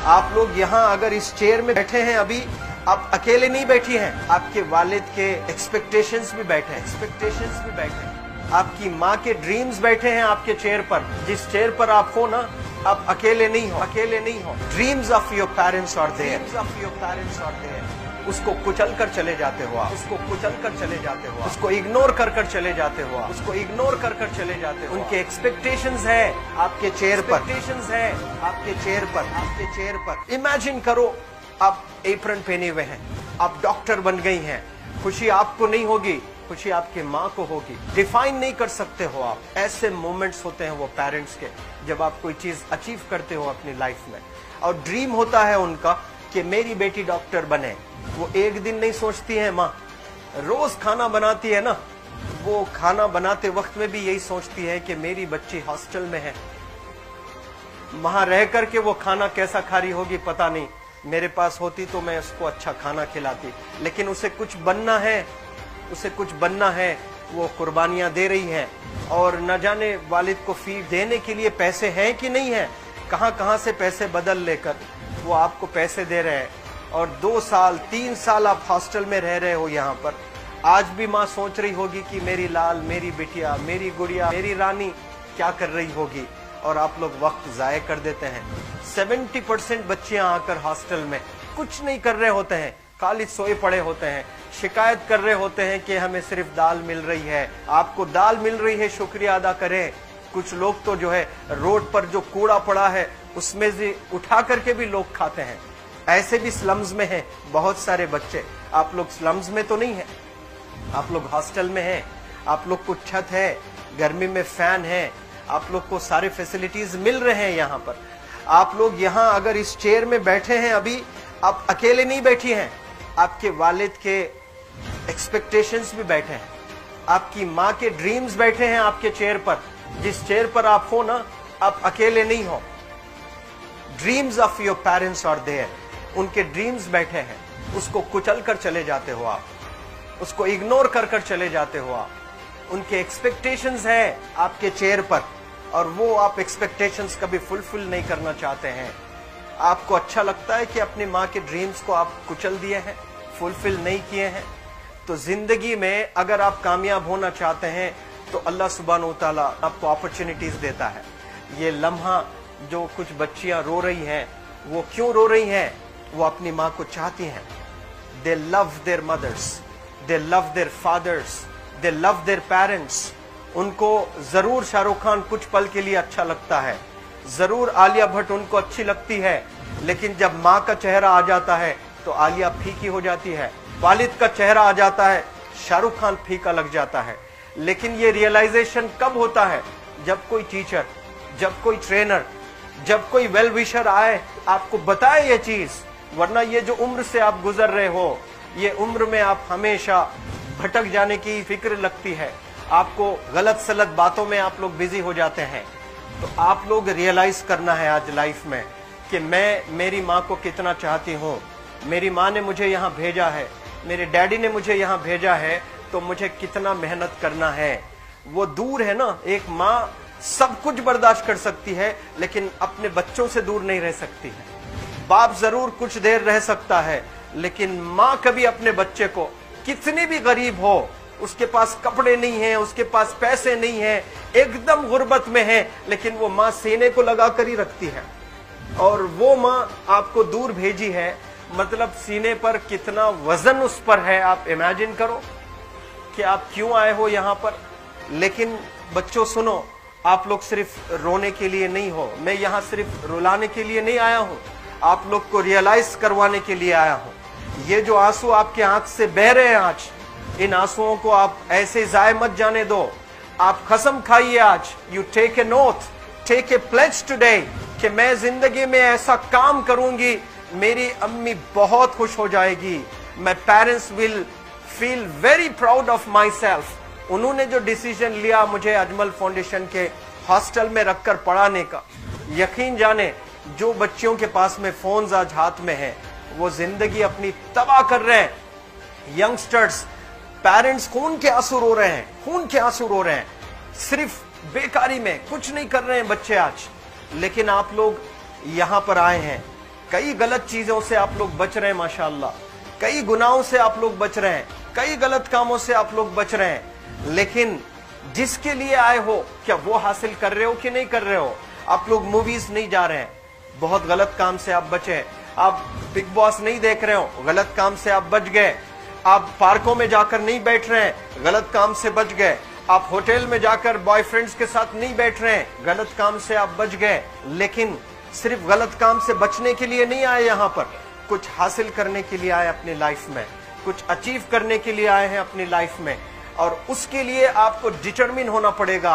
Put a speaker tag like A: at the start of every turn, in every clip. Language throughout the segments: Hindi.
A: आप लोग यहाँ अगर इस चेयर में बैठे हैं अभी, आप अकेले नहीं बैठी हैं, आपके वालिद के एक्सपेक्टेशंस भी बैठे हैं, आपकी माँ के ड्रीम्स बैठे हैं आपके चेयर पर। जिस चेयर पर आप हो ना, आप अकेले नहीं हो। Dreams of your parents are there. उसको कुचल कर चले जाते हो आप, उसको इग्नोर कर चले जाते हो आप, उनके एक्सपेक्टेशंस है आपके चेयर पर। इमेजिन करो आप एप्रन पहने हुए हैं, आप डॉक्टर बन गई हैं, खुशी आपको नहीं होगी, खुशी आपके माँ को होगी। डिफाइन नहीं कर सकते हो आप। ऐसे मोमेंट्स होते हैं वो पेरेंट्स के, जब आप कोई चीज अचीव करते हो अपनी लाइफ में, और ड्रीम होता है उनका कि मेरी बेटी डॉक्टर बने। वो एक दिन नहीं सोचती है माँ, रोज खाना बनाती है ना, वो खाना बनाते वक्त में भी यही सोचती है कि मेरी बच्ची हॉस्टल में है, वहां रह करके वो खाना कैसा खा रही होगी पता नहीं, मेरे पास होती तो मैं उसको अच्छा खाना खिलाती। लेकिन उसे कुछ बनना है, वो कुर्बानियां दे रही है, और न जाने वालिद को फीस देने के लिए पैसे हैं कि नहीं है, कहां से पैसे बदल लेकर वो आपको पैसे दे रहे हैं। और 2 साल 3 साल आप हॉस्टल में रह रहे हो यहाँ पर। आज भी माँ सोच रही होगी कि मेरी लाल, मेरी बिटिया, मेरी गुड़िया, मेरी रानी क्या कर रही होगी, और आप लोग वक्त जाये कर देते हैं। 70% बच्चियां आकर हॉस्टल में कुछ नहीं कर रहे होते हैं, खाली सोए पड़े होते हैं, शिकायत कर रहे होते हैं कि हमें सिर्फ दाल मिल रही है। आपको दाल मिल रही है, शुक्रिया अदा करें। कुछ लोग तो जो है रोड पर जो कूड़ा पड़ा है उसमें से उठा करके भी लोग खाते हैं। ऐसे भी स्लम्स में हैं बहुत सारे बच्चे। आप लोग स्लम्स में तो नहीं है, आप लोग हॉस्टल में हैं, आप लोग को छत है, गर्मी में फैन है, आप लोग को सारे फैसिलिटीज मिल रहे हैं यहाँ पर। आप लोग यहाँ अगर इस चेयर में बैठे हैं अभी, आप अकेले नहीं बैठी हैं, आपके वालिद के एक्सपेक्टेशंस भी बैठे हैं, आपकी माँ के ड्रीम्स बैठे हैं आपके चेयर पर। जिस चेयर पर आप हो ना, आप अकेले नहीं हो। Dreams of your parents are there. उनके ड्रीम्स बैठे हैं, उसको कुचल कर चले जाते हो आप, उसको इग्नोर कर चले जाते हो आप। उनके एक्सपेक्टेशंस है आपके चेयर पर, और वो आप एक्सपेक्टेशंस कभी फुलफिल नहीं करना चाहते हैं। आपको अच्छा लगता है कि अपनी माँ के ड्रीम्स को आप कुचल दिए हैं, फुलफिल नहीं किए हैं। तो जिंदगी में अगर आप कामयाब होना चाहते हैं तो अल्लाह सुब्हानहू व तआला आपको अपॉर्चुनिटीज देता है। ये लम्हा जो कुछ बच्चियां रो रही हैं, वो क्यों रो रही हैं? वो अपनी माँ को चाहती हैं। They love their mothers, they love their fathers, they love their parents. उनको जरूर शाहरुख खान कुछ पल के लिए अच्छा लगता है, जरूर आलिया भट्ट उनको अच्छी लगती है, लेकिन जब माँ का चेहरा आ जाता है तो आलिया फीकी हो जाती है। वालिद का चेहरा आ जाता है, शाहरुख खान फीका लग जाता है। लेकिन ये रियलाइजेशन कब होता है? जब कोई टीचर, जब कोई ट्रेनर, जब कोई वेल विशर आए, आपको बताए ये चीज। वरना ये जो उम्र से आप गुजर रहे हो, ये उम्र में आप हमेशा भटक जाने की फिक्र लगती है, आपको गलत सलत बातों में आप लोग बिजी हो जाते हैं। तो आप लोग रियलाइज करना है आज लाइफ में कि मैं मेरी माँ को कितना चाहती हूँ। मेरी माँ ने मुझे यहाँ भेजा है, मेरे डैडी ने मुझे यहाँ भेजा है, तो मुझे कितना मेहनत करना है। वो दूर है ना, एक माँ सब कुछ बर्दाश्त कर सकती है, लेकिन अपने बच्चों से दूर नहीं रह सकती है। बाप जरूर कुछ देर रह सकता है, लेकिन माँ कभी अपने बच्चे को, कितनी भी गरीब हो, उसके पास कपड़े नहीं है, उसके पास पैसे नहीं है, एकदम गुर्बत में है, लेकिन वो माँ सीने को लगा कर ही रखती है। और वो माँ आपको दूर भेजी है, मतलब सीने पर कितना वजन उस पर है। आप इमेजिन करो कि आप क्यों आए हो यहाँ पर। लेकिन बच्चों सुनो, आप लोग सिर्फ रोने के लिए नहीं हो, मैं यहाँ सिर्फ रुलाने के लिए नहीं आया हूँ, आप लोग को रियलाइज करवाने के लिए आया हूँ। ये जो आंसू आपके आंख से बह रहे हैं आज, इन आंसुओं को आप ऐसे जाए मत जाने दो। आप कसम खाइए आज, you take a note, take a pledge today, कि मैं जिंदगी में ऐसा काम करूंगी, मेरी अम्मी बहुत खुश हो जाएगी। My parents will feel very proud of my self. उन्होंने जो डिसीजन लिया मुझे अजमल फाउंडेशन के हॉस्टल में रखकर पढ़ाने का, यकीन जाने जो बच्चियों के पास में फोन्स आज हाथ में है, वो जिंदगी अपनी तबाह कर रहे हैं। यंगस्टर्स, पेरेंट्स खून के आंसू रो रहे हैं, खून के आंसू रो रहे हैं, सिर्फ बेकारी में कुछ नहीं कर रहे हैं बच्चे आज। लेकिन आप लोग यहाँ पर आए हैं, कई गलत चीजों से आप लोग बच रहे हैं माशाअल्लाह, कई गुनाहों से आप लोग बच रहे हैं, कई गलत कामों से आप लोग बच रहे हैं, लेकिन जिसके लिए आए हो क्या वो हासिल कर रहे हो कि नहीं कर रहे हो? आप लोग मूवीज नहीं जा रहे हैं, बहुत गलत काम से आप बचे। आप बिग बॉस नहीं देख रहे हो, गलत काम से आप बच गए। आप पार्कों में जाकर नहीं बैठ रहे हैं, गलत काम से बच गए। आप होटल में जाकर बॉयफ्रेंड्स के साथ नहीं बैठ रहे हैं, गलत काम से आप बच गए। लेकिन सिर्फ गलत काम से बचने के लिए नहीं आए यहाँ पर, कुछ हासिल करने के लिए आए अपनी लाइफ में, कुछ अचीव करने के लिए आए हैं अपनी लाइफ में। और उसके लिए आपको डिटरमिन होना पड़ेगा।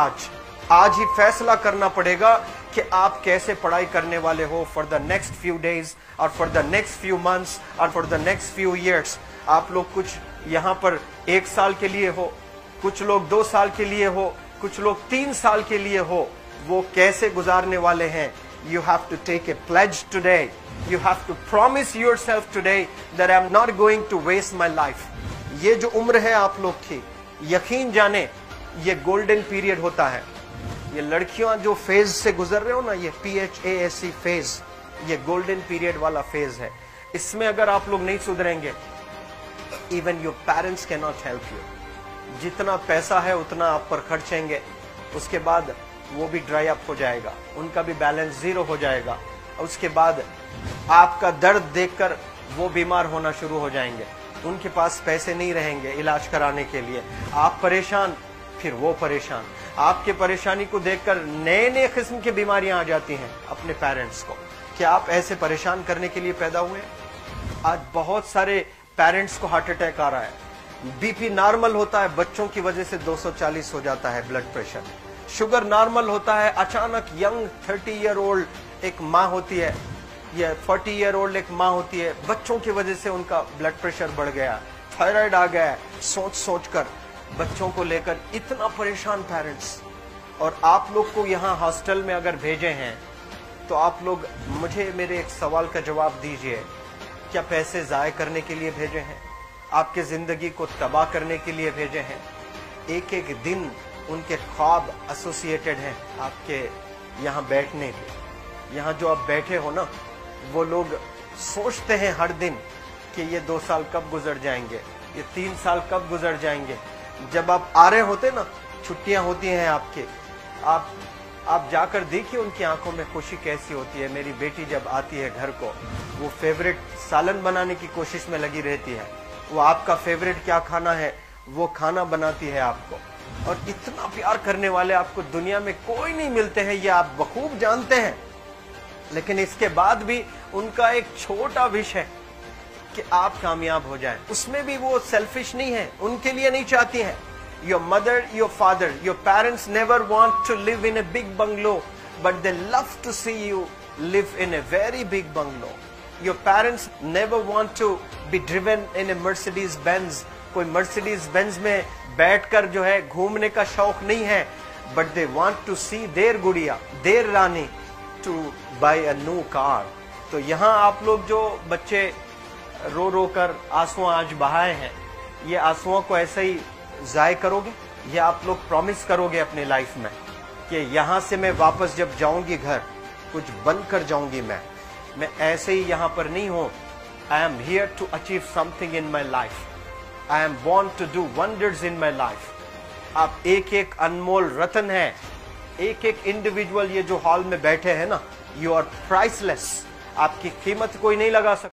A: आज ही फैसला करना पड़ेगा कि आप कैसे पढ़ाई करने वाले हो for the next few days और for the next few months और for the next few years. आप लोग कुछ यहाँ पर 1 साल के लिए हो, कुछ लोग 2 साल के लिए हो, कुछ लोग 3 साल के लिए हो। वो कैसे गुजारने वाले हैं? You have to take a pledge today. You have to promise yourself today that I'm not going to waste my life. ये जो उम्र है आप लोग की, यकीन जाने ये गोल्डन पीरियड होता है। ये लड़कियां जो फेज से गुजर रहे हो ना, ये PHASE फेज, ये गोल्डन पीरियड वाला फेज है। इसमें अगर आप लोग नहीं सुधरेंगे, even your parents can not help you. जितना पैसा है उतना आप पर खर्चेंगे, उसके बाद वो भी ड्राई अप हो जाएगा, उनका भी बैलेंस 0 हो जाएगा। उसके बाद आपका दर्द देखकर वो बीमार होना शुरू हो जाएंगे, उनके पास पैसे नहीं रहेंगे इलाज कराने के लिए। आप परेशान, फिर वो परेशान। आपके परेशानी को देखकर नए नए किस्म की बीमारियां आ जाती हैं अपने पेरेंट्स को। क्या आप ऐसे परेशान करने के लिए पैदा हुए? आज बहुत सारे पेरेंट्स को हार्ट अटैक आ रहा है। बीपी नॉर्मल होता है, बच्चों की वजह से 240 हो जाता है ब्लड प्रेशर। शुगर नॉर्मल होता है, अचानक यंग 30 ईयर ओल्ड एक माँ होती है या 40 ईयर ओल्ड एक माँ होती है, बच्चों की वजह से उनका ब्लड प्रेशर बढ़ गया, थायराइड आ गया। सोच सोच कर बच्चों को लेकर इतना परेशान पेरेंट्स। और आप लोग को यहाँ हॉस्टल में अगर भेजे हैं तो आप लोग मुझे मेरे एक सवाल का जवाब दीजिए, क्या पैसे जाय करने के लिए भेजे हैं? आपके जिंदगी को तबाह करने के लिए भेजे हैं? एक एक दिन उनके ख्वाब एसोसिएटेड हैं आपके यहाँ बैठने के। यहाँ जो आप बैठे हो ना, वो लोग सोचते हैं हर दिन कि ये 2 साल कब गुजर जाएंगे, ये 3 साल कब गुजर जाएंगे। जब आप आ रहे होते ना, छुट्टियां होती हैं आपके, आप जाकर देखिए उनकी आंखों में खुशी कैसी होती है। मेरी बेटी जब आती है घर को, वो फेवरेट सालन बनाने की कोशिश में लगी रहती है। वो आपका फेवरेट क्या खाना है वो खाना बनाती है आपको। और इतना प्यार करने वाले आपको दुनिया में कोई नहीं मिलते हैं, ये आप बखूब जानते हैं। लेकिन इसके बाद भी उनका एक छोटा विश है कि आप कामयाब हो जाएं। उसमें भी वो सेल्फिश नहीं है, उनके लिए नहीं चाहती हैं। Your mother, your father, your parents never want to live in a big bungalow, but they love to see you live in a very big bungalow. Your parents never want to be driven in a Mercedes Benz. कोई Mercedes Benz में बैठकर जो है घूमने का शौक नहीं है, but they want to see their गुड़िया, their Rani to buy a new car. तो यहाँ आप लोग जो बच्चे रो रो कर आंसू आज बहाए हैं, ये आंसुओं को ऐसे ही जाय करोगे या आप लोग प्रॉमिस करोगे अपनी लाइफ में कि यहाँ से मैं वापस जब जाऊंगी घर, कुछ बनकर जाऊंगी। मैं ऐसे ही यहाँ पर नहीं हूँ। I am here to achieve something in my life. I am born to do wonders in my life. आप एक एक अनमोल रतन है, एक एक इंडिविजुअल ये जो हॉल में बैठे हैं ना, यू आर प्राइसलेस। आपकी कीमत कोई नहीं लगा सकता।